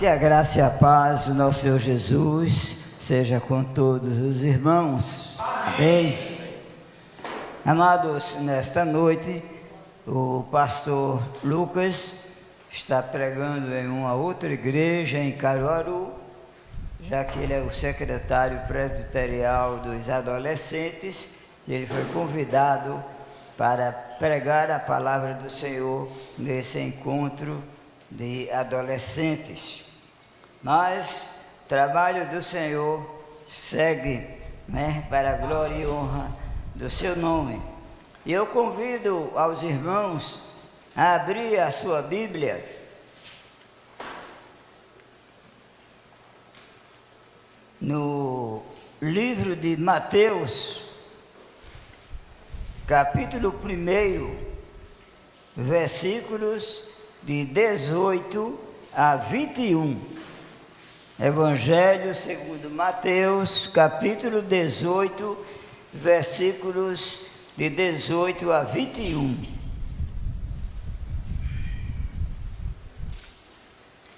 Que a graça e a paz do nosso Senhor Jesus seja com todos os irmãos. Amém. Amados, nesta noite, o pastor Lucas está pregando em uma outra igreja em Caruaru, já que ele é o secretário presbiterial dos adolescentes. Ele foi convidado para pregar a palavra do Senhor nesse encontro de adolescentes. Mas o trabalho do Senhor segue, para a glória e honra do seu nome. E eu convido aos irmãos a abrir a sua Bíblia no livro de Mateus, capítulo 1, versículos de 18 a 21. Evangelho segundo Mateus, capítulo 18, versículos de 18 a 21.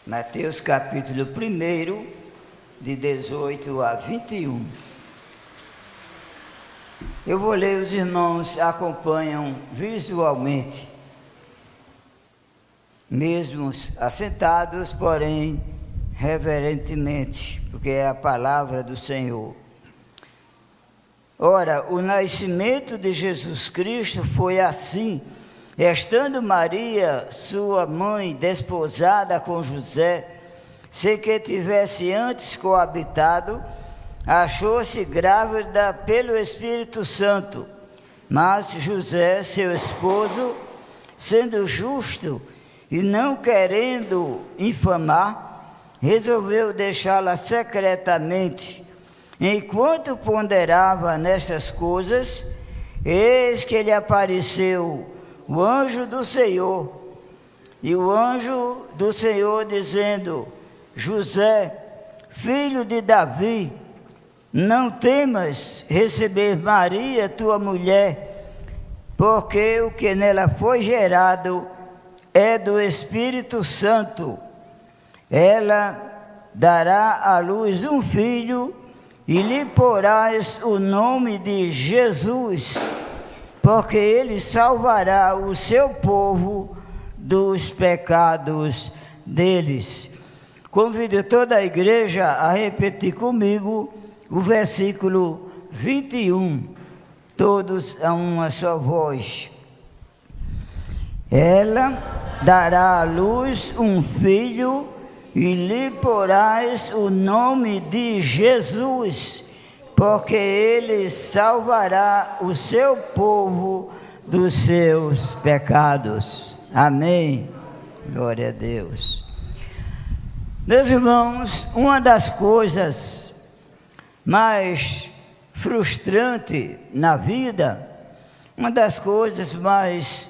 Mateus, capítulo 1, de 18 a 21. Eu vou ler, os irmãos acompanham visualmente, mesmo assentados, porém reverentemente, porque é a palavra do Senhor. Ora, o nascimento de Jesus Cristo foi assim: estando Maria, sua mãe, desposada com José, sem que tivesse antes coabitado, achou-se grávida pelo Espírito Santo. Mas José, seu esposo, sendo justo e não querendo infamar, resolveu deixá-la secretamente. Enquanto ponderava nestas coisas, eis que lhe apareceu o anjo do Senhor. E o anjo do Senhor dizendo: José, filho de Davi, não temas receber Maria, tua mulher, porque o que nela foi gerado é do Espírito Santo. Ela dará à luz um filho, e lhe porás o nome de Jesus, porque ele salvará o seu povo dos pecados deles. Convido toda a igreja a repetir comigo o versículo 21, todos a uma só voz. Ela dará à luz um filho, e lhe porás o nome de Jesus, porque ele salvará o seu povo dos seus pecados. Amém. Glória a Deus. Meus irmãos, uma das coisas mais frustrantes na vida, uma das coisas mais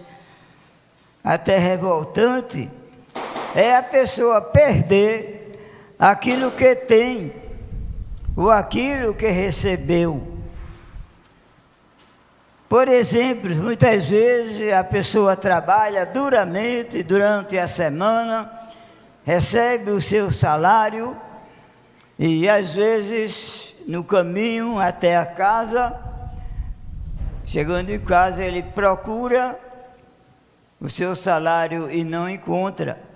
até revoltantes, é a pessoa perder aquilo que tem, ou aquilo que recebeu. Por exemplo, muitas vezes a pessoa trabalha duramente durante a semana, recebe o seu salário, e às vezes no caminho até a casa, chegando em casa, ele procura o seu salário e não encontra.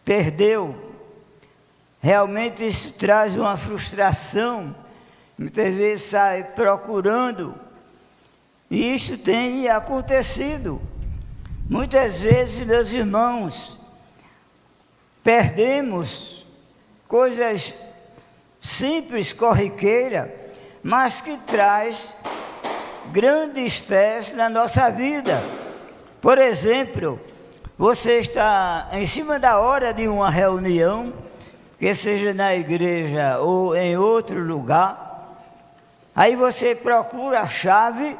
Perdeu. Realmente isso traz uma frustração. Muitas vezes sai procurando, e isso tem acontecido. Muitas vezes, meus irmãos, perdemos coisas simples, corriqueiras, mas que traz grande estresse na nossa vida. Por exemplo, você está em cima da hora de uma reunião, que seja na igreja ou em outro lugar, aí você procura a chave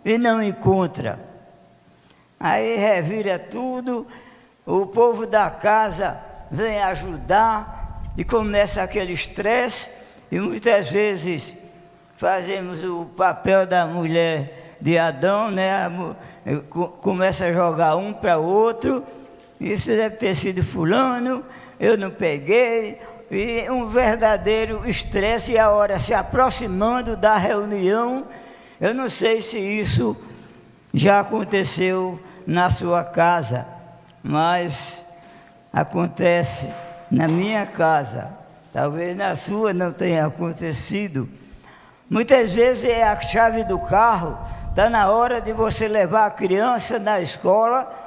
e não encontra. Aí revira tudo, o povo da casa vem ajudar e começa aquele estresse, e muitas vezes fazemos o papel da mulher de Adão, começa a jogar um para o outro. Isso deve ter sido fulano, eu não peguei, e um verdadeiro estresse, e a hora se aproximando da reunião. Eu não sei se isso já aconteceu na sua casa, mas acontece na minha casa, talvez na sua não tenha acontecido. Muitas vezes é a chave do carro, está na hora de você levar a criança na escola,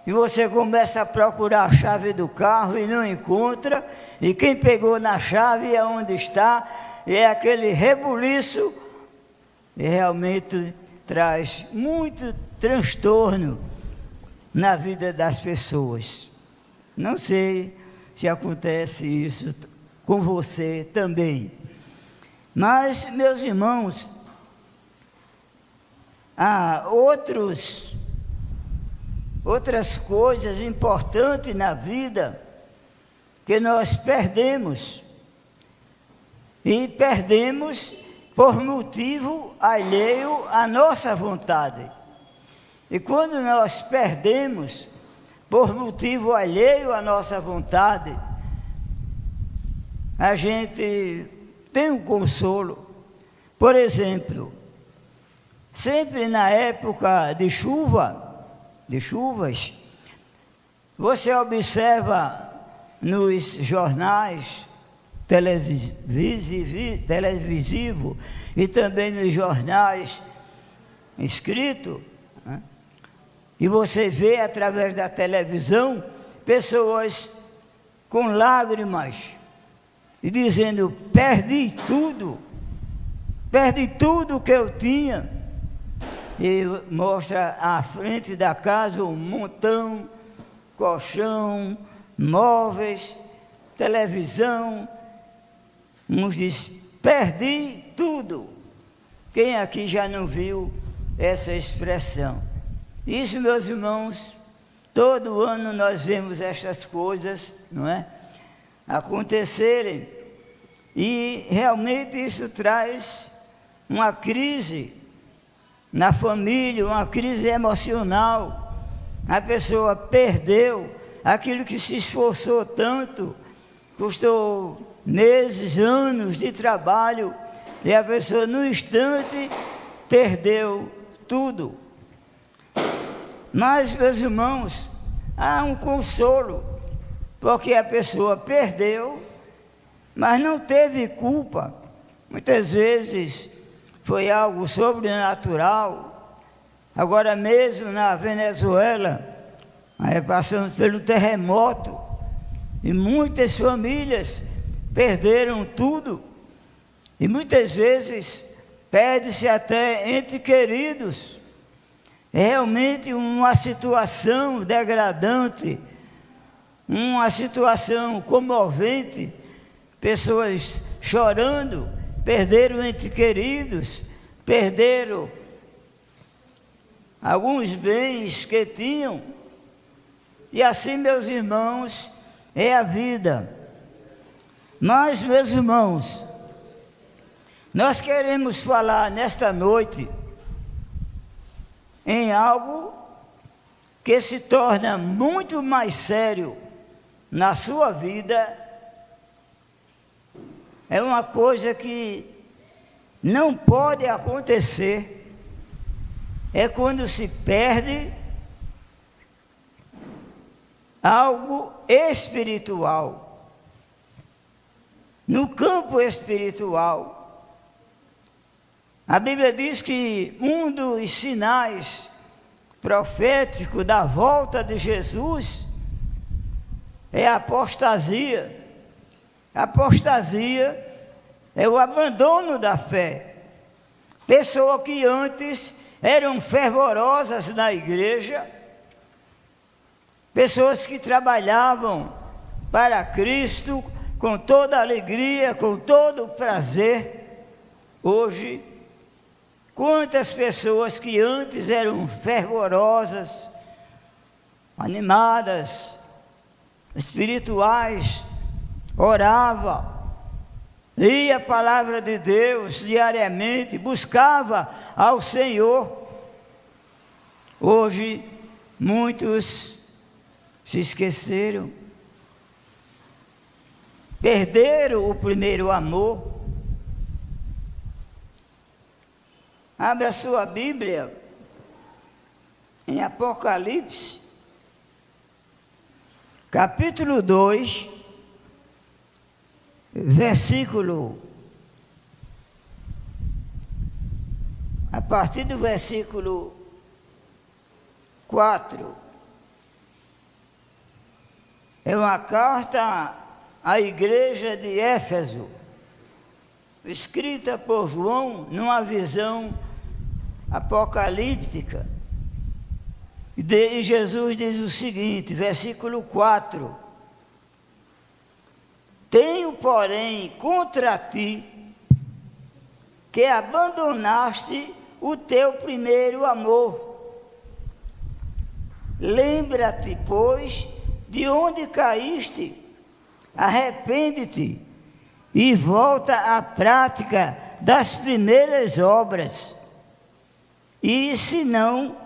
e você começa a procurar a chave do carro e não encontra, e quem pegou na chave é onde está, e é aquele rebuliço, e realmente traz muito transtorno na vida das pessoas. Não sei se acontece isso com você também. Mas, meus irmãos, há outras coisas importantes na vida que nós perdemos. E perdemos por motivo alheio à nossa vontade. E quando nós perdemos por motivo alheio à nossa vontade, a gente tem um consolo. Por exemplo, sempre na época de chuvas, você observa nos jornais televisivos e também nos jornais escritos, né? E você vê através da televisão pessoas com lágrimas e dizendo: perdi tudo que eu tinha. E mostra à frente da casa um montão, colchão, móveis, televisão. Uns diz: perdi tudo. Quem aqui já não viu essa expressão? Isso, meus irmãos, todo ano nós vemos estas coisas, não é? Acontecerem. E realmente isso traz uma crise na família, uma crise emocional. A pessoa perdeu aquilo que se esforçou tanto, custou meses, anos de trabalho, e a pessoa no instante perdeu tudo. Mas, meus irmãos, há um consolo, porque a pessoa perdeu, mas não teve culpa. Muitas vezes foi algo sobrenatural. Agora mesmo na Venezuela, passando pelo terremoto, e muitas famílias perderam tudo, e muitas vezes perde-se até entes queridos. É realmente uma situação degradante, uma situação comovente, pessoas chorando, perderam entes queridos, perderam alguns bens que tinham. E assim, meus irmãos, é a vida. Mas, meus irmãos, nós queremos falar nesta noite em algo que se torna muito mais sério na sua vida. É uma coisa que não pode acontecer. É quando se perde algo espiritual. No campo espiritual, a Bíblia diz que um dos sinais proféticos da volta de Jesus é a apostasia. A apostasia é o abandono da fé. Pessoas que antes eram fervorosas na igreja, pessoas que trabalhavam para Cristo com toda alegria, com todo prazer. Hoje, quantas pessoas que antes eram fervorosas, animadas, espirituais, orava, lia a palavra de Deus diariamente, buscava ao Senhor. Hoje, muitos se esqueceram. perderam o primeiro amor. Abra a sua Bíblia em Apocalipse, capítulo 2, a partir do versículo 4. É uma carta à igreja de Éfeso, escrita por João numa visão apocalíptica. E Jesus diz o seguinte, versículo 4: tenho, porém, contra ti que abandonaste o teu primeiro amor. Lembra-te, pois, de onde caíste, arrepende-te e volta à prática das primeiras obras. E se não,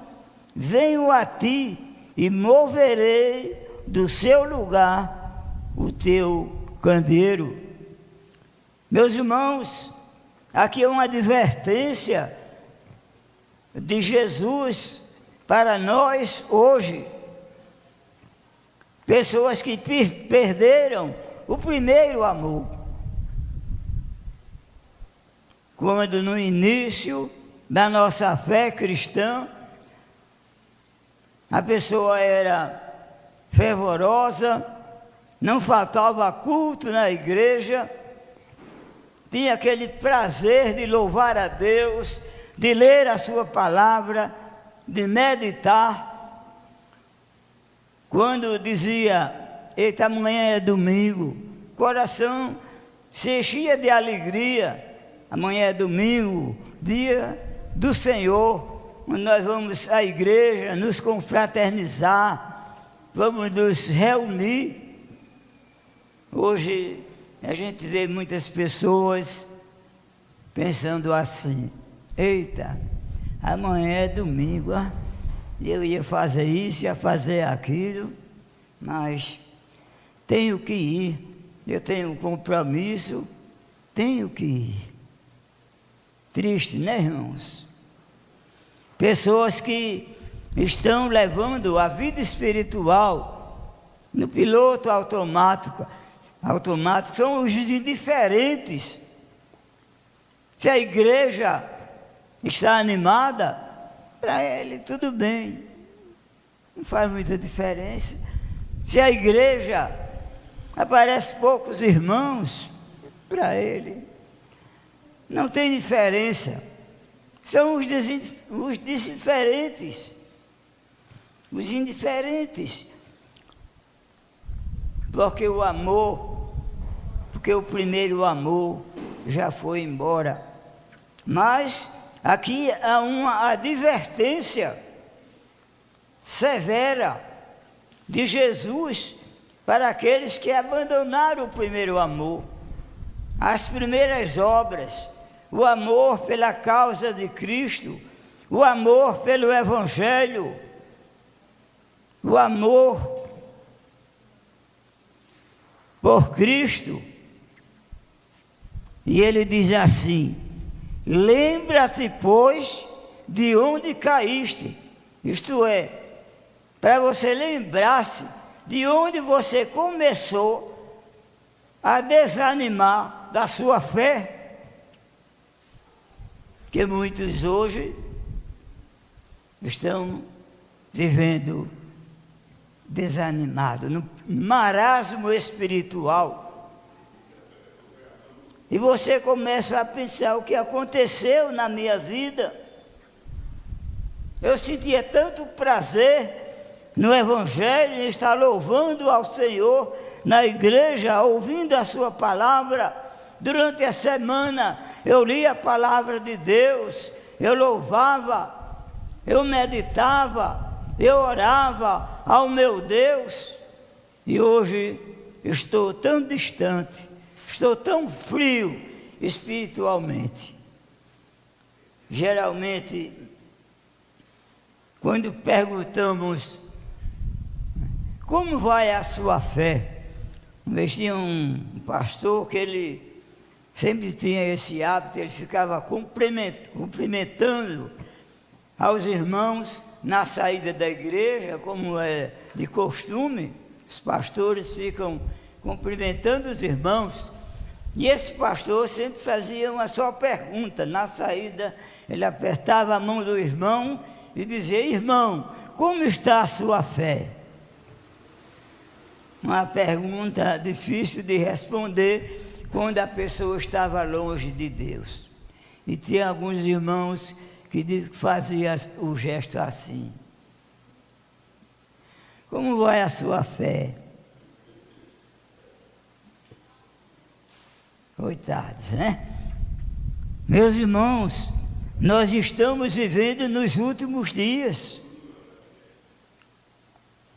venho a ti e moverei do seu lugar o teu candeeiro. Meus irmãos, aqui é uma advertência de Jesus para nós hoje. Pessoas que perderam o primeiro amor. Quando no início da nossa fé cristã, a pessoa era fervorosa, não faltava culto na igreja, tinha aquele prazer de louvar a Deus, de ler a sua palavra, de meditar. Quando dizia, eita, amanhã é domingo, o coração se enchia de alegria. Amanhã é domingo, dia do Senhor, onde nós vamos à igreja, nos confraternizar, vamos nos reunir. Hoje a gente vê muitas pessoas pensando assim, eita, amanhã é domingo, eu ia fazer isso, ia fazer aquilo, mas tenho que ir, eu tenho um compromisso, tenho que ir. Triste, né, irmãos? Pessoas que estão levando a vida espiritual no piloto automático são os indiferentes. Se a igreja está animada, para ele tudo bem, não faz muita diferença. Se a igreja aparece poucos irmãos, para ele não tem diferença. São os indiferentes, os indiferentes, porque o primeiro amor já foi embora. Mas aqui há uma advertência severa de Jesus para aqueles que abandonaram o primeiro amor, as primeiras obras, o amor pela causa de Cristo, o amor pelo Evangelho, o amor por Cristo. E ele diz assim: lembra-te, pois, de onde caíste. Isto é, para você lembrar-se de onde você começou a desanimar da sua fé. Que muitos hoje estão vivendo desanimados, no marasmo espiritual. E você começa a pensar: o que aconteceu na minha vida? Eu sentia tanto prazer no Evangelho, em estar louvando ao Senhor na igreja, ouvindo a sua palavra. Durante a semana eu lia a palavra de Deus, eu louvava, eu meditava, eu orava ao meu Deus. E hoje estou tão distante, estou tão frio espiritualmente. Geralmente, quando perguntamos como vai a sua fé, Uma vez tinha um pastor que ele sempre tinha esse hábito, ele ficava cumprimentando aos irmãos na saída da igreja, como é de costume, os pastores ficam cumprimentando os irmãos. E esse pastor sempre fazia uma só pergunta. Na saída, ele apertava a mão do irmão e dizia: irmão, como está a sua fé? Uma pergunta difícil de responder quando a pessoa estava longe de Deus. E tinha alguns irmãos que faziam o gesto assim: como vai a sua fé? Coitados, né? Meus irmãos, nós estamos vivendo nos últimos dias.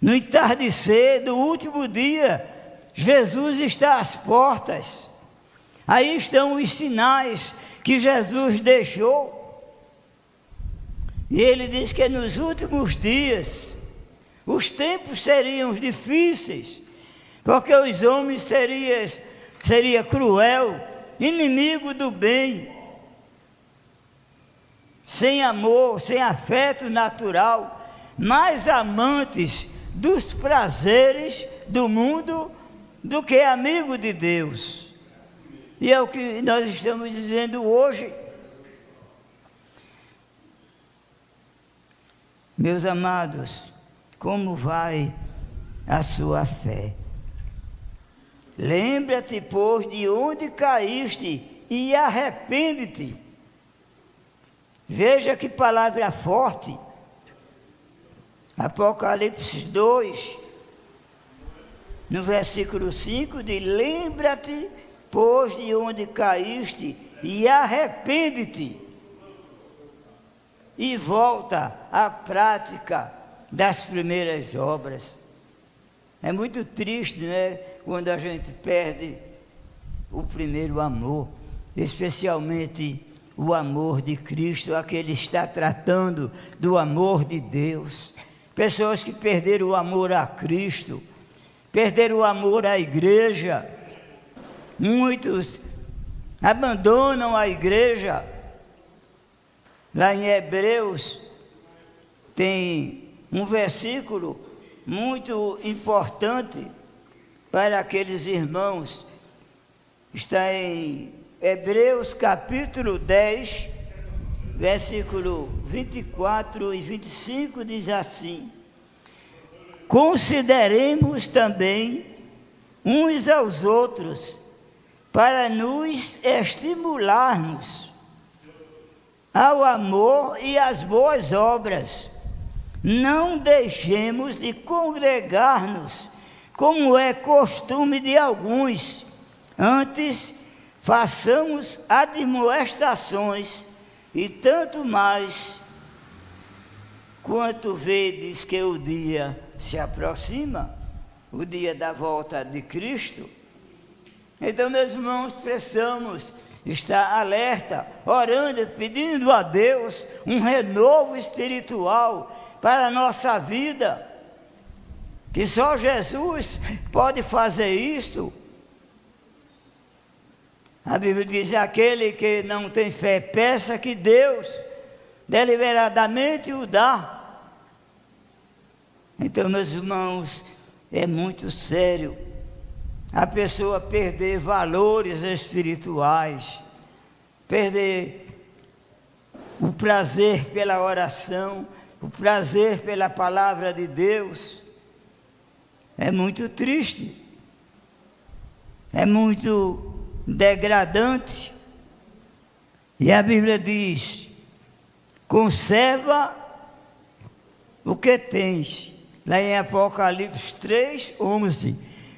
No entardecer do último dia, Jesus está às portas. Aí estão os sinais que Jesus deixou. E ele diz que nos últimos dias, os tempos seriam difíceis, porque os homens seria cruel, inimigo do bem, sem amor, sem afeto natural, mais amantes dos prazeres do mundo do que amigo de Deus. E é o que nós estamos dizendo hoje. Meus amados, como vai a sua fé? Lembra-te, pois, de onde caíste e arrepende-te. Veja que palavra forte. Apocalipse 2, no versículo 5, diz: lembra-te, pois, de onde caíste e arrepende-te. E volta à prática das primeiras obras. É muito triste, né, quando a gente perde o primeiro amor, especialmente o amor de Cristo, a que Ele está tratando do amor de Deus. Pessoas que perderam o amor a Cristo, perderam o amor à igreja. Muitos abandonam a igreja. Lá em Hebreus tem um versículo muito importante para aqueles irmãos. Está em Hebreus capítulo 10, versículo 24 e 25, diz assim: consideremos também uns aos outros, para nos estimularmos ao amor e às boas obras. Não deixemos de congregar-nos, como é costume de alguns. Antes, façamos admoestações, e tanto mais quanto vedes que o dia se aproxima, o dia da volta de Cristo. Então, meus irmãos, precisamos estar alerta, orando, pedindo a Deus um renovo espiritual para a nossa vida, que só Jesus pode fazer isto. A Bíblia diz: aquele que não tem fé, peça que Deus deliberadamente o dá. Então, meus irmãos, é muito sério a pessoa perder valores espirituais, perder o prazer pela oração, o prazer pela palavra de Deus. É muito triste, é muito degradante. E a Bíblia diz: conserva o que tens. Lá em Apocalipse 3, 11: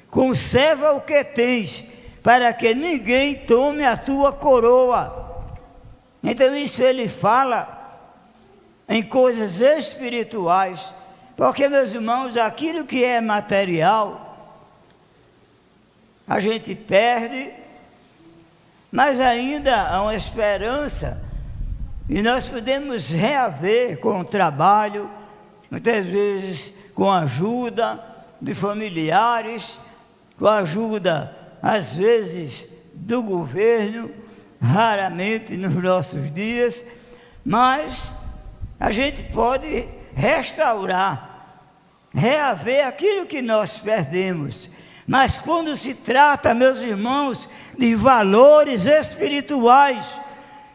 conserva o que tens, para que ninguém tome a tua coroa. Então isso ele fala em coisas espirituais, porque, meus irmãos, aquilo que é material, a gente perde, mas ainda há uma esperança, e nós podemos reaver com o trabalho, muitas vezes com a ajuda de familiares, com a ajuda, às vezes, do governo, raramente nos nossos dias, mas a gente pode restaurar, reaver aquilo que nós perdemos. Mas quando se trata, meus irmãos, de valores espirituais,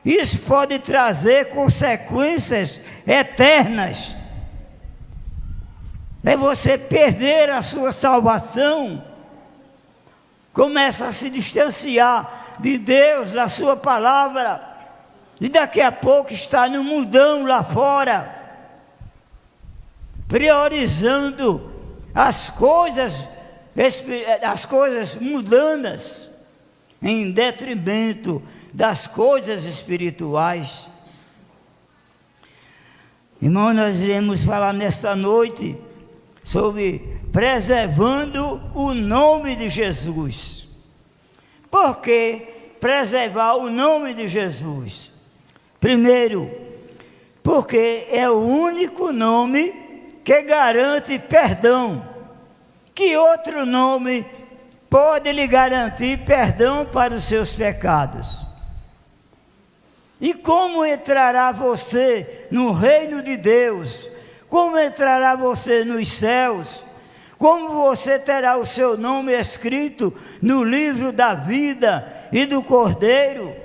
isso pode trazer consequências eternas. É você perder a sua salvação, começa a se distanciar de Deus, da sua palavra, e daqui a pouco está no mundão lá fora, priorizando as coisas mundanas, em detrimento das coisas espirituais. Irmão, nós iremos falar nesta noite sobre preservando o nome de Jesus. Por que preservar o nome de Jesus? Primeiro, porque é o único nome que garante perdão. Que outro nome pode lhe garantir perdão para os seus pecados? E como entrará você no reino de Deus? Como entrará você nos céus? Como você terá o seu nome escrito no livro da vida e do Cordeiro,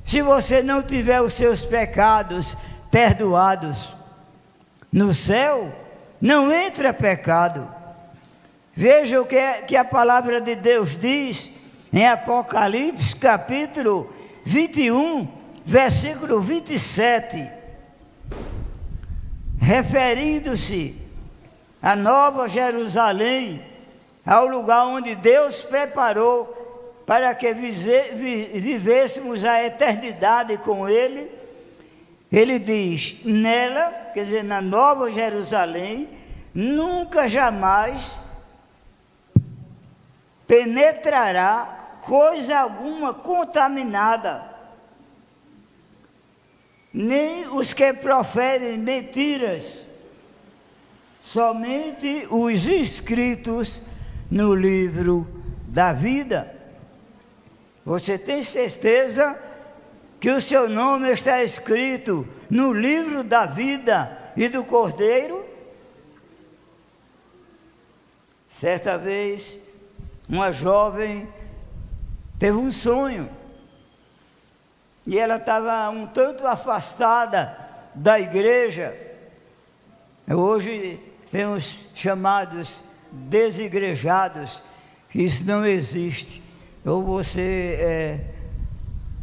se você não tiver os seus pecados perdoados? No céu não entra pecado. Veja o que a palavra de Deus diz em Apocalipse capítulo 21, versículo 27, referindo-se a Nova Jerusalém, ao lugar onde Deus preparou para que vivêssemos a eternidade com Ele. Ele diz, nela, quer dizer, na Nova Jerusalém, nunca jamais penetrará coisa alguma contaminada, nem os que proferem mentiras, somente os inscritos no livro da vida. Você tem certeza que o seu nome está escrito no livro da vida e do Cordeiro? Certa vez, uma jovem teve um sonho, e ela estava um tanto afastada da igreja. Hoje tem os chamados desigrejados, que isso não existe. Ou você é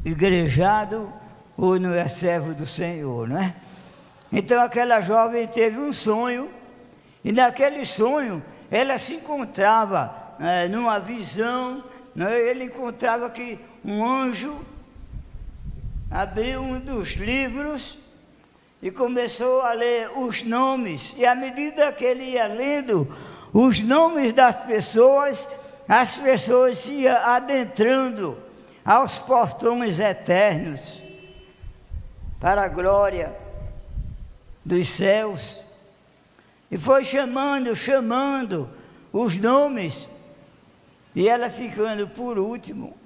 igrejado, ou não é servo do Senhor, não é? Então aquela jovem teve um sonho, e naquele sonho ela se encontrava numa visão, né? Ele encontrava que um anjo abriu um dos livros e começou a ler os nomes, e à medida que ele ia lendo os nomes das pessoas, as pessoas se iam adentrando aos portões eternos, para a glória dos céus, e foi chamando os nomes, e ela ficando por último,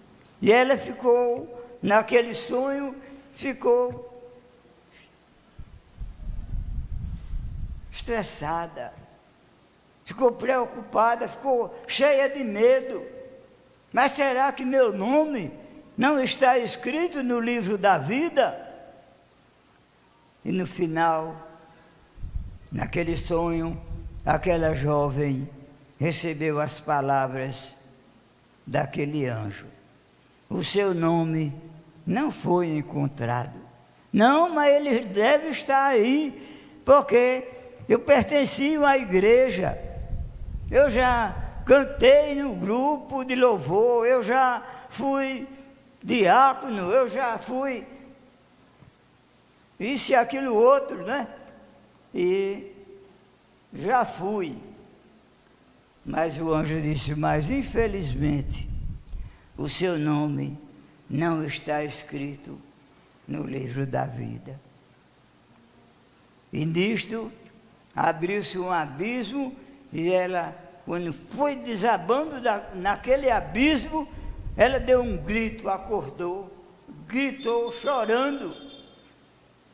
e ela ficou, naquele sonho, ficou estressada, ficou preocupada, ficou cheia de medo. Mas será que meu nome não está escrito no livro da vida? E no final, naquele sonho, aquela jovem recebeu as palavras daquele anjo. O seu nome não foi encontrado. Não, mas ele deve estar aí, porque eu pertenci à igreja, eu já cantei no grupo de louvor, eu já fui diácono, eu já fui isso e aquilo outro, né? E já fui. Mas o anjo disse, mas infelizmente o seu nome não está escrito no livro da vida. E nisto abriu-se um abismo, e ela quando foi desabando naquele abismo, ela deu um grito, acordou, gritou chorando.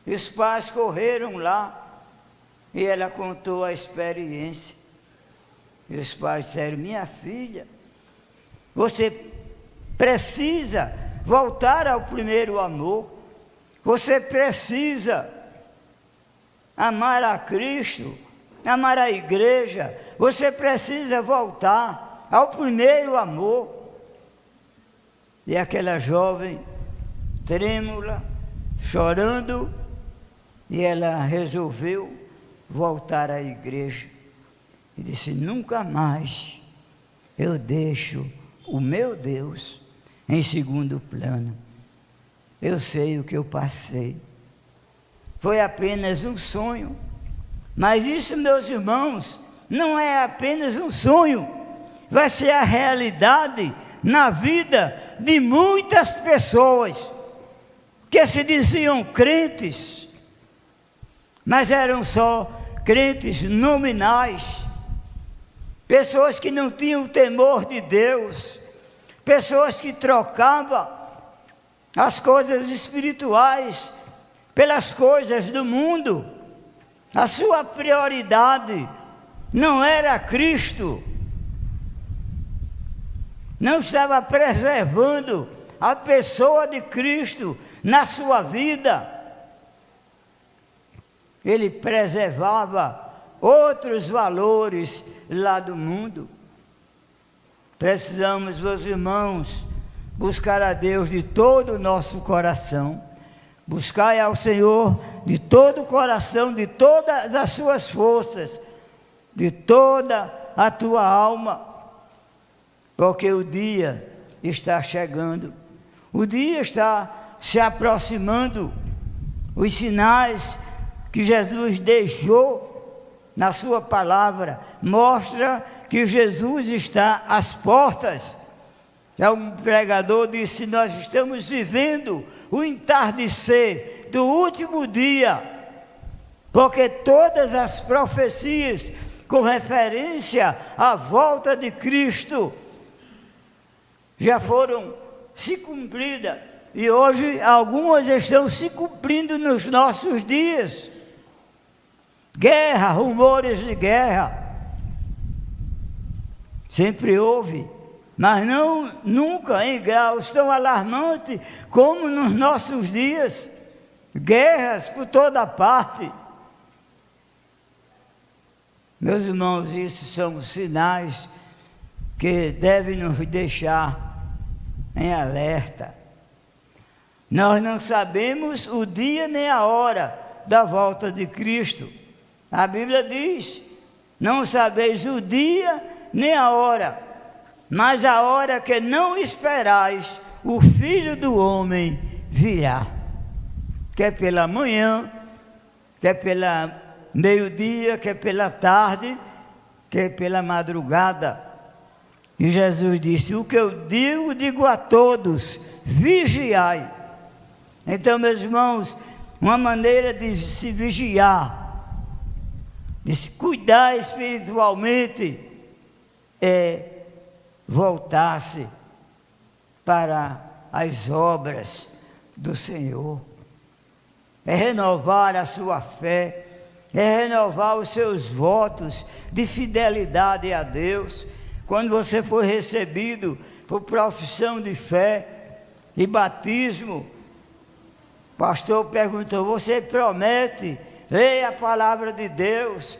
Os pais correram lá e ela contou a experiência. E os pais disseram: minha filha, você precisa voltar ao primeiro amor, você precisa amar a Cristo, amar a igreja, você precisa voltar ao primeiro amor. E aquela jovem, trêmula, chorando, e ela resolveu voltar à igreja. E disse: nunca mais eu deixo o meu Deus em segundo plano. Eu sei o que eu passei. Foi apenas um sonho. Mas isso, meus irmãos, não é apenas um sonho. Vai ser a realidade na vida de muitas pessoas que se diziam crentes, mas eram só crentes nominais. Pessoas que não tinham o temor de Deus, pessoas que trocavam as coisas espirituais pelas coisas do mundo. A sua prioridade não era Cristo, não estava preservando a pessoa de Cristo na sua vida. Ele preservava outros valores lá do mundo. Precisamos, meus irmãos, buscar a Deus de todo o nosso coração. Buscai ao Senhor de todo o coração, de todas as suas forças, de toda a tua alma, porque o dia está chegando, o dia está se aproximando. Os sinais que Jesus deixou na sua palavra mostra que Jesus está às portas. Um pregador disse: nós estamos vivendo o entardecer do último dia, porque todas as profecias com referência à volta de Cristo já foram se cumpridas, e hoje algumas estão se cumprindo nos nossos dias. Guerra, rumores de guerra, sempre houve, mas nunca em graus tão alarmantes como nos nossos dias. Guerras por toda parte. Meus irmãos, isso são sinais que devem nos deixar em alerta. Nós não sabemos o dia nem a hora da volta de Cristo. A Bíblia diz: não sabeis o dia nem a hora, mas a hora que não esperais, o Filho do Homem virá. Quer pela manhã, quer pela meio-dia, quer pela tarde, quer pela madrugada. E Jesus disse: o que eu digo a todos, vigiai. Então, meus irmãos, uma maneira de se vigiar, de se cuidar espiritualmente, é voltar-se para as obras do Senhor, é renovar a sua fé, é renovar os seus votos de fidelidade a Deus. Quando você foi recebido por profissão de fé e batismo, o pastor perguntou: você promete ler a palavra de Deus?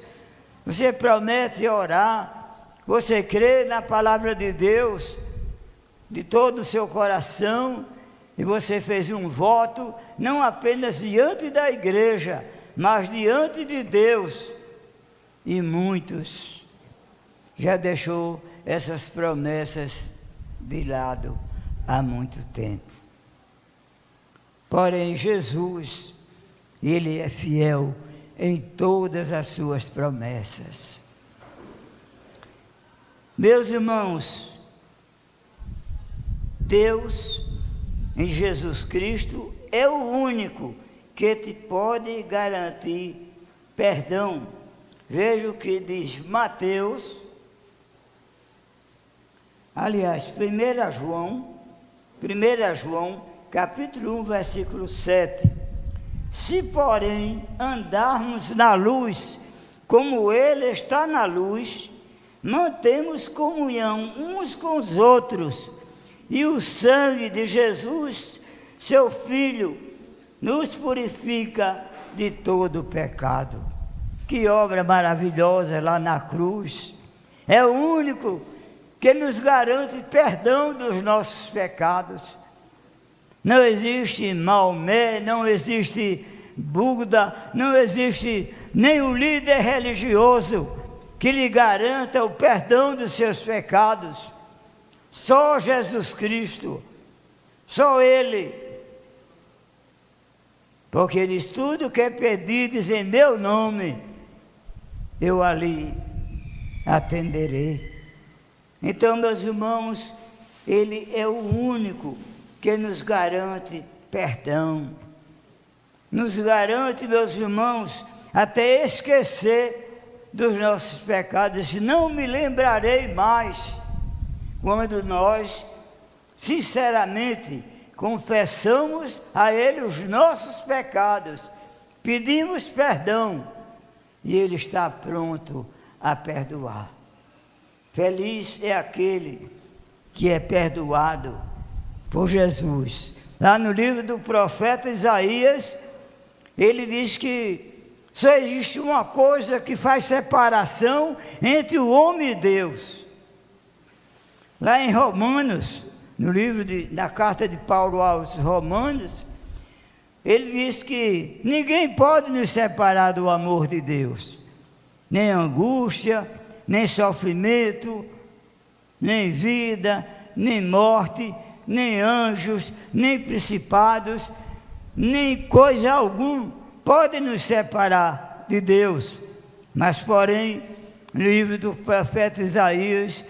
Você promete orar? Você crê na palavra de Deus de todo o seu coração? E você fez um voto, não apenas diante da igreja, mas diante de Deus. E muitos já deixou essas promessas de lado há muito tempo. Porém, Jesus, Ele é fiel em todas as suas promessas. Meus irmãos, Deus, em Jesus Cristo, é o único que te pode garantir perdão. Veja o que diz Mateus, Aliás, 1 João, capítulo 1, versículo 7. Se, porém, andarmos na luz, como Ele está na luz, mantemos comunhão uns com os outros, e o sangue de Jesus, seu Filho, nos purifica de todo o pecado. Que obra maravilhosa lá na cruz! É o único que nos garante perdão dos nossos pecados. Não existe Maomé, não existe Buda, não existe nenhum líder religioso que lhe garanta o perdão dos seus pecados. Só Jesus Cristo, só Ele. Porque Ele diz: tudo que pedires em meu nome, eu ali atenderei. Então, meus irmãos, Ele é o único que nos garante perdão. Nos garante, meus irmãos, até esquecer dos nossos pecados. Não me lembrarei mais. Quando nós, sinceramente, confessamos a Ele os nossos pecados, pedimos perdão, e Ele está pronto a perdoar. Feliz é aquele que é perdoado por Jesus. Lá no livro do profeta Isaías, ele diz que só existe uma coisa que faz separação entre o homem e Deus. Lá em Romanos, no livro da carta de Paulo aos Romanos, ele diz que ninguém pode nos separar do amor de Deus, nem angústia, nem sofrimento, nem vida, nem morte, nem anjos, nem principados, nem coisa alguma pode nos separar de Deus. Mas, porém, no livro do profeta Isaías,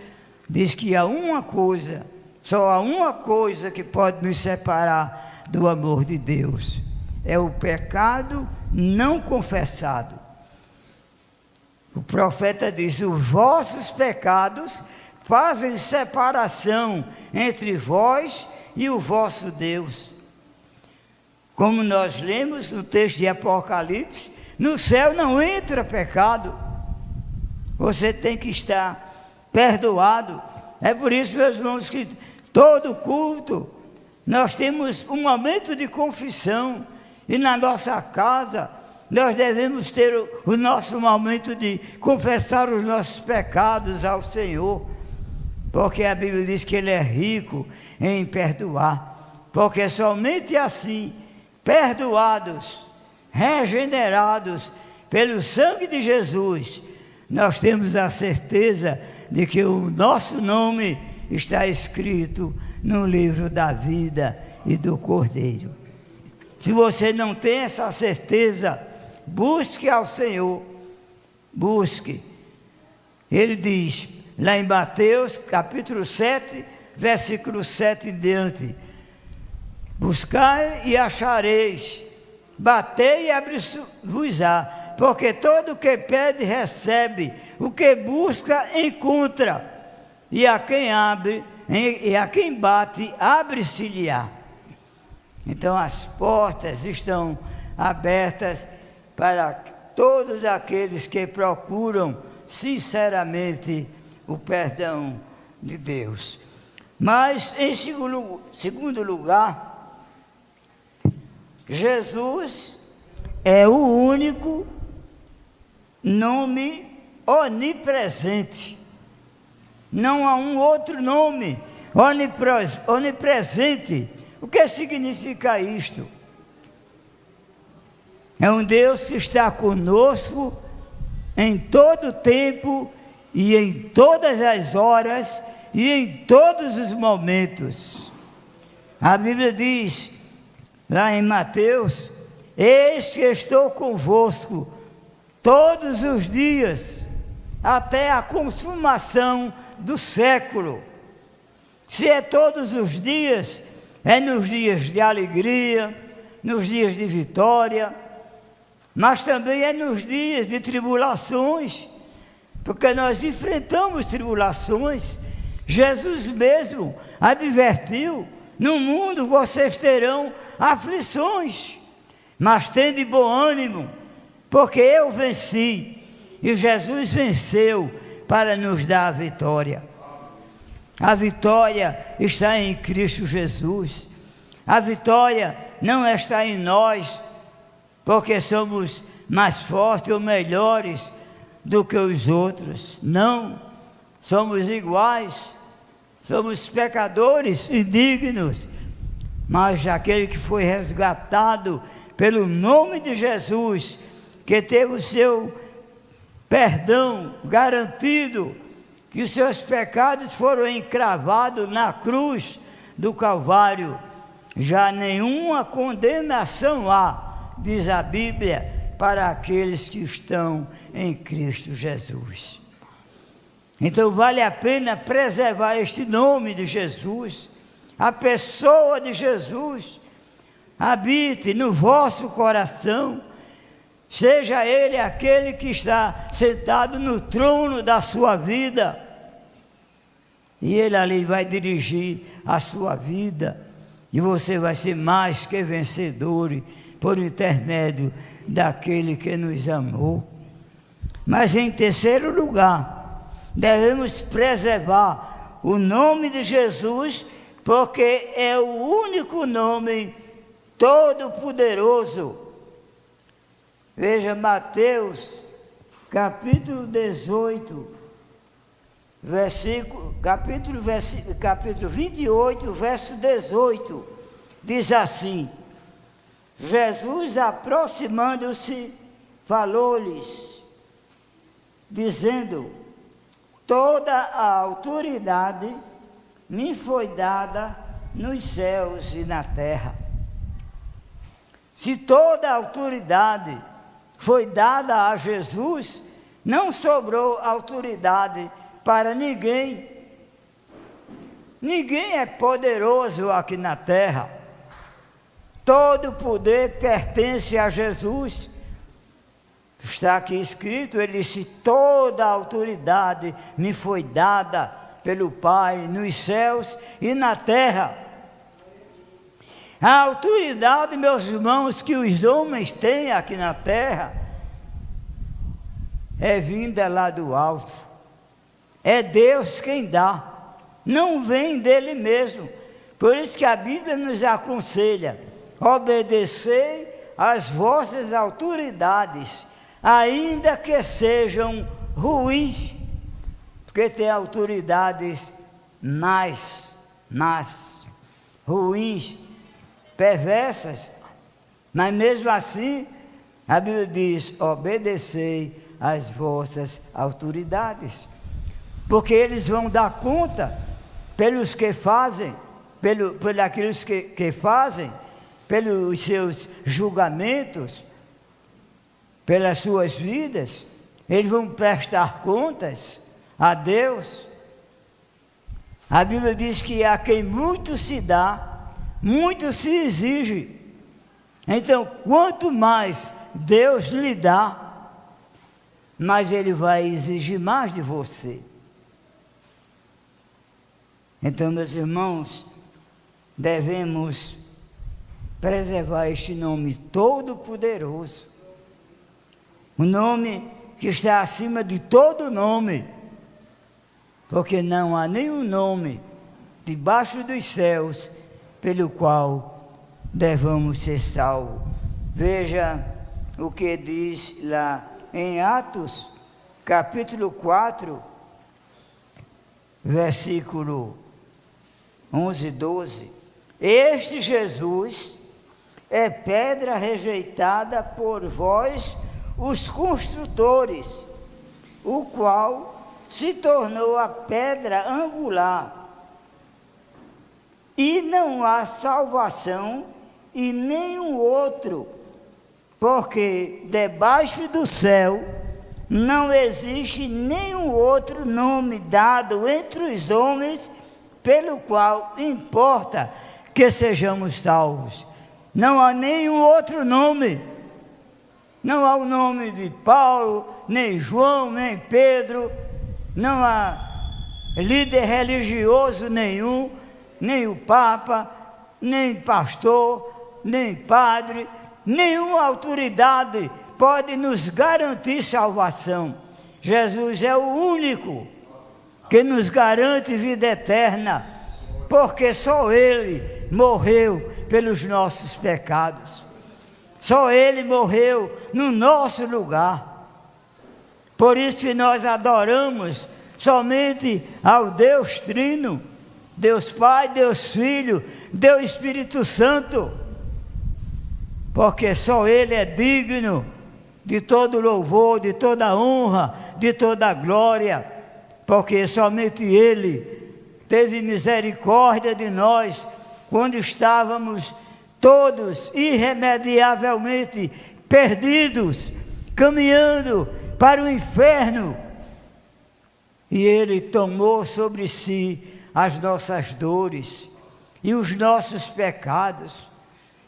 diz que há uma coisa, só há uma coisa que pode nos separar do amor de Deus: é o pecado não confessado. O profeta diz: os vossos pecados fazem separação entre vós e o vosso Deus. Como nós lemos no texto de Apocalipse, no céu não entra pecado. Você tem que estar perdoado. É por isso, meus irmãos, que todo culto nós temos um momento de confissão, e na nossa casa nós devemos ter o nosso momento de confessar os nossos pecados ao Senhor, porque a Bíblia diz que Ele é rico em perdoar, porque somente assim, perdoados, regenerados pelo sangue de Jesus, nós temos a certeza de que o nosso nome está escrito no livro da vida e do Cordeiro. Se você não tem essa certeza, busque ao Senhor, busque. Ele diz, lá em Mateus, capítulo 7, versículo 7 em diante: buscai e achareis, batei e abri-vos-á, porque todo o que pede recebe, o que busca encontra, e a quem bate abre-se-lhe-á. Então as portas estão abertas para todos aqueles que procuram sinceramente o perdão de Deus. Mas em segundo lugar, Jesus é o único nome onipresente. Não há um outro nome onipresente. O que significa isto? É um Deus que está conosco em todo o tempo e em todas as horas e em todos os momentos. A Bíblia diz, lá em Mateus: eis que estou convosco todos os dias, até a consumação do século. Se é todos os dias, é nos dias de alegria, nos dias de vitória, mas também é nos dias de tribulações, porque nós enfrentamos tribulações, Jesus mesmo advertiu: no mundo vocês terão aflições, mas tende bom ânimo, porque eu venci. E Jesus venceu para nos dar a vitória. A vitória está em Cristo Jesus. A vitória não está em nós, porque somos mais fortes ou melhores do que os outros. Não, somos iguais, somos pecadores indignos, mas aquele que foi resgatado pelo nome de Jesus, que teve o seu perdão garantido, que os seus pecados foram encravados na cruz do Calvário, já nenhuma condenação há, diz a Bíblia, para aqueles que estão em Cristo Jesus. Então vale a pena preservar este nome de Jesus, a pessoa de Jesus, habite no vosso coração, seja Ele aquele que está sentado no trono da sua vida, e Ele ali vai dirigir a sua vida, e você vai ser mais que vencedor por intermédio daquele que nos amou. Mas em terceiro lugar, devemos preservar o nome de Jesus, porque é o único nome todo-poderoso. Veja Mateus, capítulo 18, capítulo 28, verso 18, diz assim: Jesus, aproximando-se, falou-lhes, dizendo: toda a autoridade me foi dada nos céus e na terra. Se toda a autoridade foi dada a Jesus, não sobrou autoridade para ninguém. Ninguém é poderoso aqui na terra. Todo poder pertence a Jesus. Está aqui escrito, ele disse: toda a autoridade me foi dada pelo Pai nos céus e na terra. A autoridade, meus irmãos, que os homens têm aqui na terra é vinda lá do alto. É Deus quem dá, não vem dele mesmo. Por isso que a Bíblia nos aconselha: obedecei às vossas autoridades, ainda que sejam ruins, porque tem autoridades mais ruins, perversas, mas mesmo assim a Bíblia diz: obedecei às vossas autoridades, porque eles vão dar conta pelos que fazem, pelos que fazem, pelos seus julgamentos, pelas suas vidas. Eles vão prestar contas a Deus. A Bíblia diz que a quem muito se dá, muito se exige. Então, quanto mais Deus lhe dá, mais Ele vai exigir mais de você. Então, meus irmãos, devemos preservar este nome todo-poderoso, o nome que está acima de todo nome, porque não há nenhum nome debaixo dos céus pelo qual devamos ser salvos. Veja o que diz lá em Atos, capítulo 4, versículo 11 e 12. Este Jesus é pedra rejeitada por vós, os construtores, o qual se tornou a pedra angular. E não há salvação em nenhum outro, porque debaixo do céu não existe nenhum outro nome dado entre os homens pelo qual importa que sejamos salvos. Não há nenhum outro nome. Não há o nome de Paulo, nem João, nem Pedro. Não há líder religioso nenhum, nem o Papa, nem pastor, nem padre, nenhuma autoridade pode nos garantir salvação. Jesus é o único que nos garante vida eterna, porque só Ele morreu pelos nossos pecados. Só Ele morreu no nosso lugar. Por isso que nós adoramos somente ao Deus Trino, Deus Pai, Deus Filho, Deus Espírito Santo, porque só Ele é digno de todo louvor, de toda honra, de toda glória, porque somente Ele teve misericórdia de nós quando estávamos todos irremediavelmente perdidos, caminhando para o inferno, e Ele tomou sobre si as nossas dores e os nossos pecados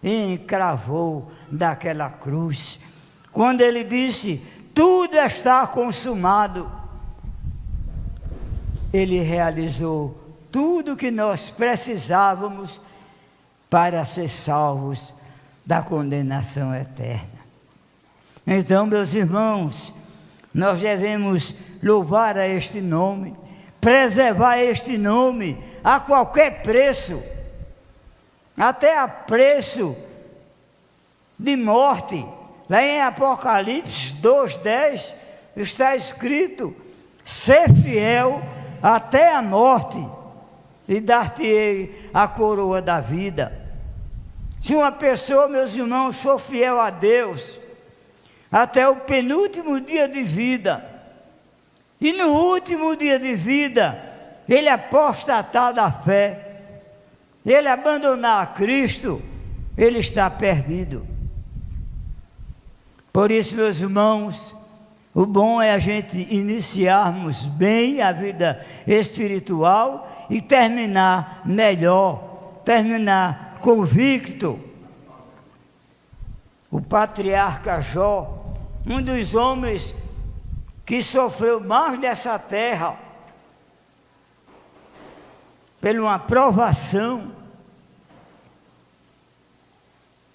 e encravou daquela cruz. Quando Ele disse: tudo está consumado, Ele realizou tudo o que nós precisávamos para ser salvos da condenação eterna. Então, meus irmãos, nós devemos louvar a este nome, preservar este nome a qualquer preço, até a preço de morte. Lá em Apocalipse 2:10 está escrito: ser fiel até a morte e dar-te-ei a coroa da vida. Se uma pessoa, meus irmãos, for fiel a Deus até o penúltimo dia de vida, e no último dia de vida ele apostatar da fé, ele abandonar a Cristo, ele está perdido. Por isso, meus irmãos, o bom é a gente iniciarmos bem a vida espiritual e terminar melhor, terminar convicto. O patriarca Jó, um dos homens que sofreu mais dessa terra, por uma provação,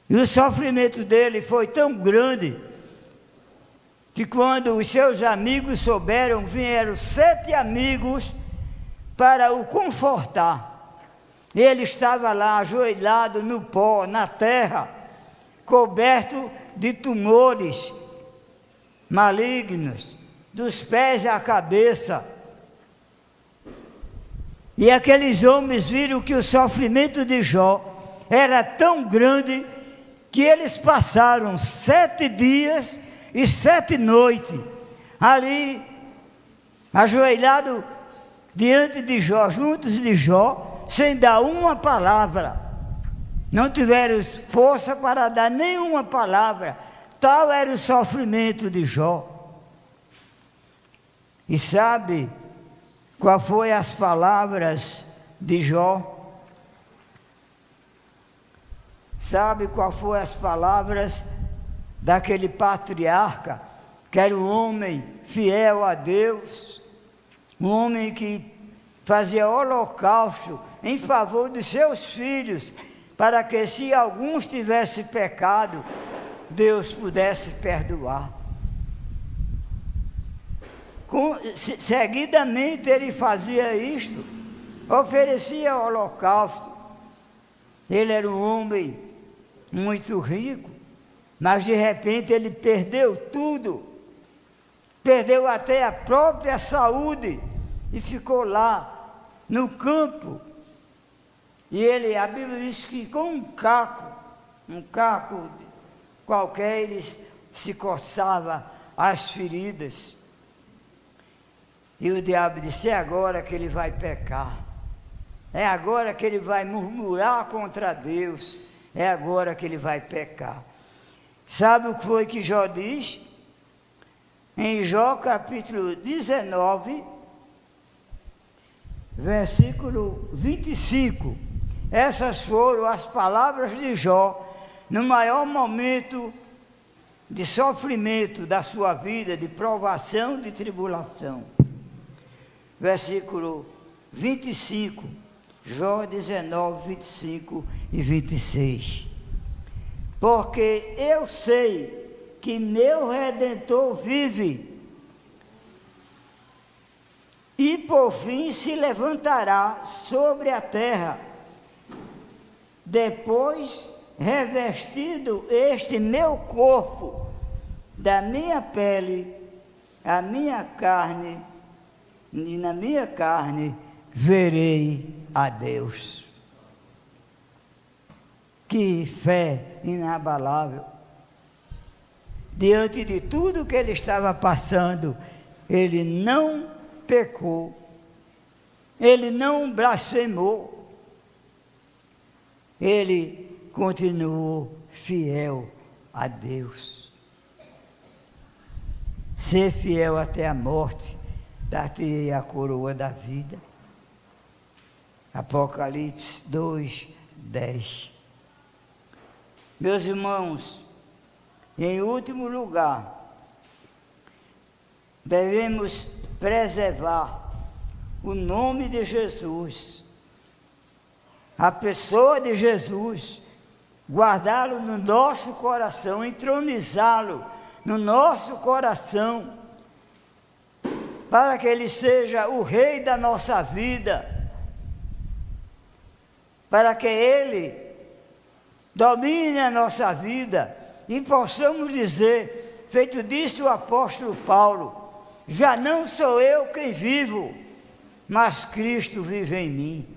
e o sofrimento dele foi tão grande, que quando os seus amigos souberam, vieram 7 amigos para o confortar. Ele estava lá ajoelhado no pó, na terra, coberto de tumores malignos, dos pés à cabeça. E aqueles homens viram que o sofrimento de Jó era tão grande que eles passaram 7 dias e 7 noites ali, ajoelhado diante de Jó, juntos de Jó, sem dar uma palavra. Não tiveram força para dar nenhuma palavra. Tal era o sofrimento de Jó. E sabe qual foi as palavras de Jó? Sabe qual foi as palavras daquele patriarca, que era um homem fiel a Deus, um homem que fazia holocausto em favor dos seus filhos, para que se alguns tivessem pecado, Deus pudesse perdoar. Seguidamente ele fazia isto, oferecia holocausto. Ele era um homem muito rico, mas de repente ele perdeu tudo, perdeu até a própria saúde e ficou lá no campo. E ele, a Bíblia diz que com um caco qualquer, ele se coçava as feridas. E o diabo disse: é agora que ele vai pecar, é agora que ele vai murmurar contra Deus, é agora que ele vai pecar. Sabe o que foi que Jó diz? Em Jó capítulo 19, versículo 25. Essas foram as palavras de Jó no maior momento de sofrimento da sua vida, de provação, de tribulação. Versículo 25. Jó 19, 25 e 26. Porque eu sei que meu Redentor vive, e por fim se levantará sobre a terra, depois revestido este meu corpo da minha pele, a minha carne, e na minha carne verei a Deus. Que fé inabalável! Diante de tudo que ele estava passando, ele não pecou, ele não blasfemou, ele continuou fiel a Deus. Ser fiel até a morte, dar-te a coroa da vida. Apocalipse 2, 10. Meus irmãos, em último lugar, devemos preservar o nome de Jesus, a pessoa de Jesus, guardá-lo no nosso coração, entronizá-lo no nosso coração, para que ele seja o rei da nossa vida, para que ele domine a nossa vida e possamos dizer, feito disse o apóstolo Paulo: já não sou eu quem vivo, mas Cristo vive em mim.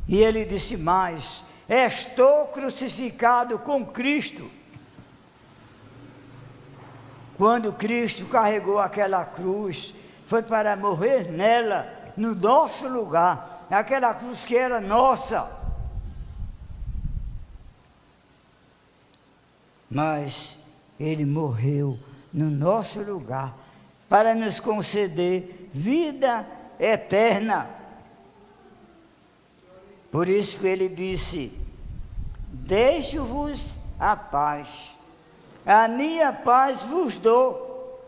E ele disse mais: estou crucificado com Cristo. Quando Cristo carregou aquela cruz, foi para morrer nela, no nosso lugar, aquela cruz que era nossa. Mas ele morreu no nosso lugar, para nos conceder vida eterna. Por isso que ele disse: deixo-vos a paz, a minha paz vos dou,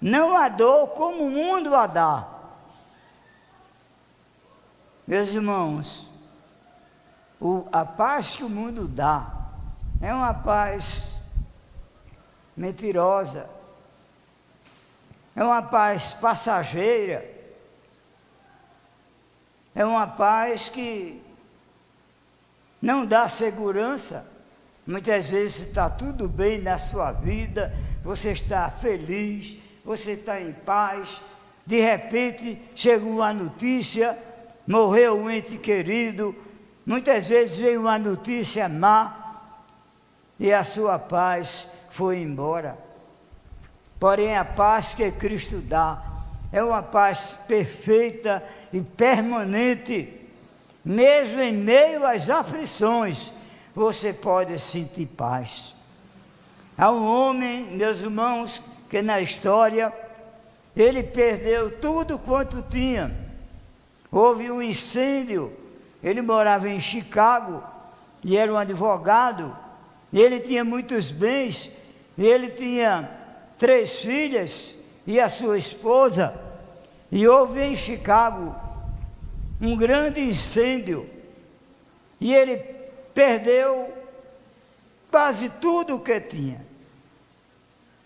não a dou como o mundo a dá. Meus irmãos, a paz que o mundo dá é uma paz mentirosa, é uma paz passageira, é uma paz que não dá segurança. Muitas vezes está tudo bem na sua vida, você está feliz, você está em paz, de repente chega uma notícia, morreu um ente querido, muitas vezes vem uma notícia má, e a sua paz foi embora. Porém, a paz que Cristo dá é uma paz perfeita e permanente. Mesmo em meio às aflições, você pode sentir paz. Há um homem, meus irmãos, que na história, ele perdeu tudo quanto tinha. Houve um incêndio, ele morava em Chicago, e era um advogado, e ele tinha muitos bens, e ele tinha 3 filhas e a sua esposa, e houve em Chicago um grande incêndio, e ele perdeu quase tudo o que tinha.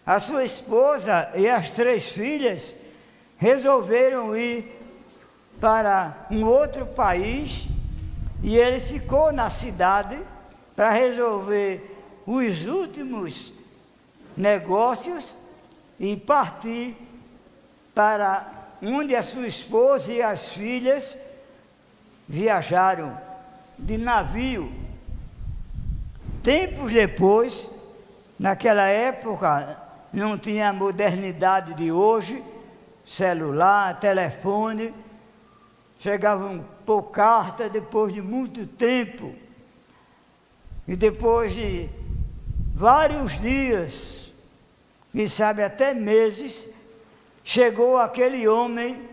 A sua esposa e as 3 filhas resolveram ir para um outro país, e ele ficou na cidade para resolver os últimos negócios e partir para onde a sua esposa e as filhas viajaram de navio. Tempos depois, naquela época não tinha a modernidade de hoje, celular, telefone, chegavam por carta depois de muito tempo, e depois de vários dias, quem sabe até meses, chegou aquele homem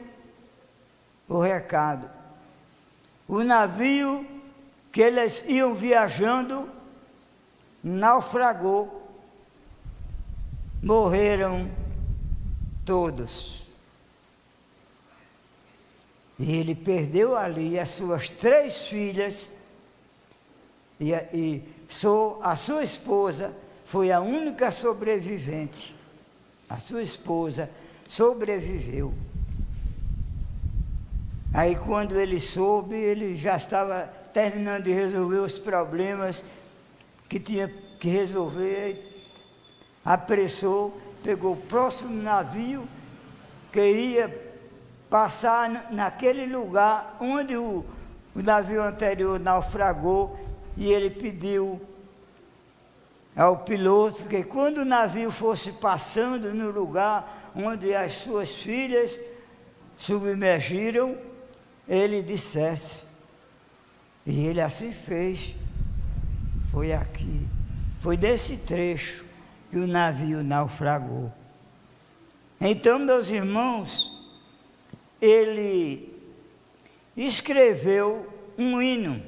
o recado. O navio que eles iam viajando naufragou, morreram todos. E ele perdeu ali as suas 3 filhas, a sua esposa foi a única sobrevivente. A sua esposa sobreviveu. Aí quando ele soube, ele já estava terminando de resolver os problemas que tinha que resolver, apressou, pegou o próximo navio, queria passar naquele lugar onde o navio anterior naufragou, e ele pediu ao piloto que quando o navio fosse passando no lugar onde as suas filhas submergiram, ele dissesse. E ele assim fez. Foi aqui, foi desse trecho que o navio naufragou. Então, meus irmãos, ele escreveu um hino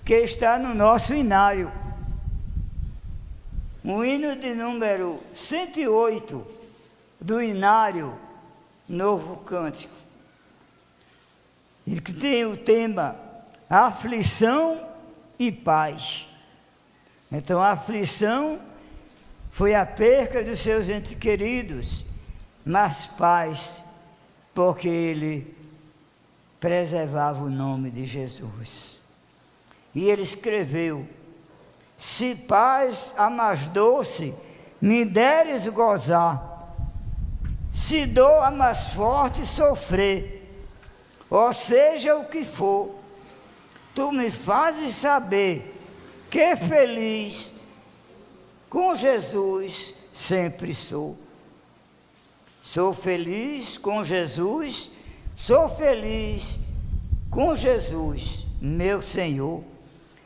que está no nosso inário, um hino de número 108 do inário Novo Cântico, e que tem o tema aflição e paz. Então, a aflição foi a perca dos seus entes queridos, mas paz, porque ele preservava o nome de Jesus. E ele escreveu: se paz a mais doce me deres gozar, se dor a mais forte sofrer, ou seja o que for, tu me fazes saber que feliz com Jesus sempre sou. Sou feliz com Jesus, sou feliz com Jesus, meu Senhor.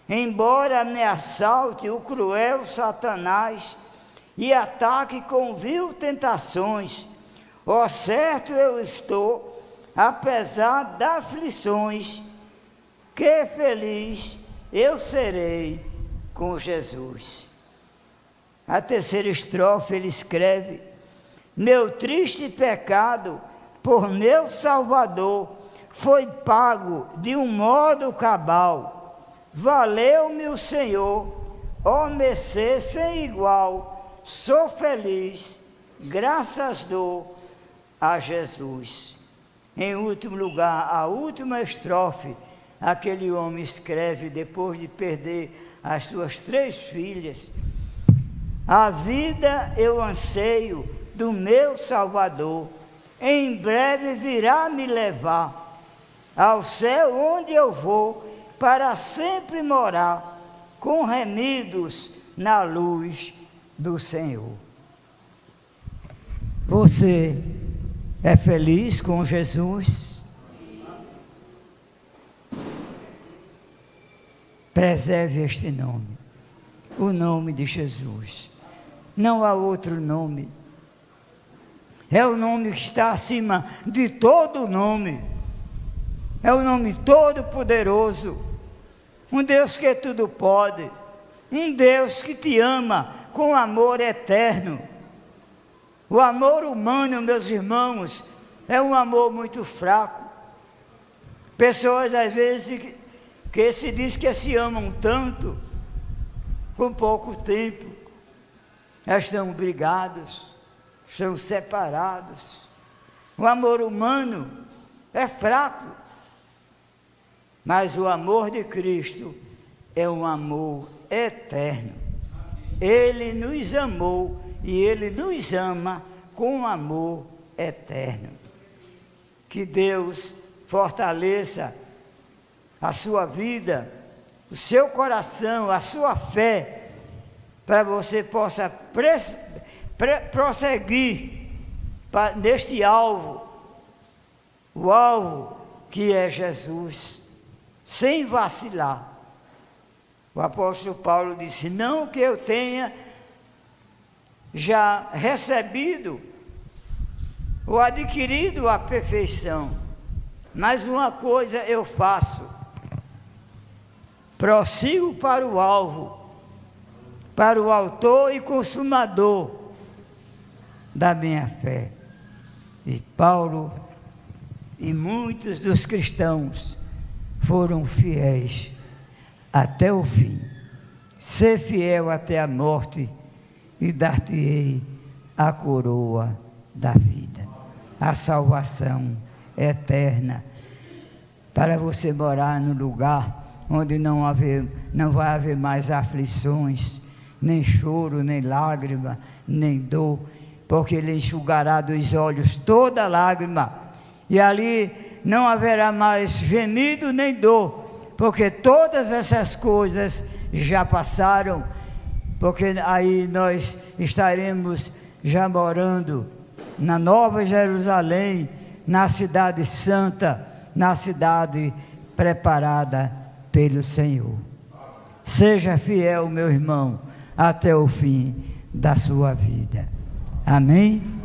Embora me assalte o cruel Satanás e ataque com vil tentações, ó certo eu estou, apesar das aflições, que feliz eu serei com Jesus. A terceira estrofe ele escreve: meu triste pecado por meu Salvador foi pago de um modo cabal. Valeu-me o Senhor, ó mercê sem igual. Sou feliz, graças dou a Jesus. Em último lugar, a última estrofe, aquele homem escreve depois de perder as suas 3 filhas: a vida eu anseio do meu Salvador, em breve virá me levar ao céu onde eu vou para sempre morar, com remidos na luz do Senhor. Você é feliz com Jesus? Preserve este nome, o nome de Jesus. Não há outro nome. É o nome que está acima de todo nome. É o nome todo-poderoso. Um Deus que tudo pode. Um Deus que te ama com amor eterno. O amor humano, meus irmãos, é um amor muito fraco. Pessoas, às vezes, que se diz que se amam tanto, com pouco tempo, elas estão brigados, estão separados. O amor humano é fraco, mas o amor de Cristo é um amor eterno. Ele nos amou e Ele nos ama com um amor eterno. Que Deus fortaleça a sua vida, o seu coração, a sua fé, para você possa prosseguir neste alvo, o alvo que é Jesus, sem vacilar. O apóstolo Paulo disse: não que eu tenha já recebido ou adquirido a perfeição, mas uma coisa eu faço, prossigo para o alvo, para o autor e consumador da minha fé. E Paulo e muitos dos cristãos foram fiéis até o fim. Ser fiel até a morte e dar-te-ei a coroa da vida, a salvação eterna, para você morar no lugar onde não vai haver mais aflições, nem choro, nem lágrima, nem dor, porque Ele enxugará dos olhos toda lágrima, e ali não haverá mais gemido nem dor, porque todas essas coisas já passaram, porque aí nós estaremos já morando na Nova Jerusalém, na cidade santa, na cidade preparada pelo Senhor. Seja fiel, meu irmão, até o fim da sua vida. Amém?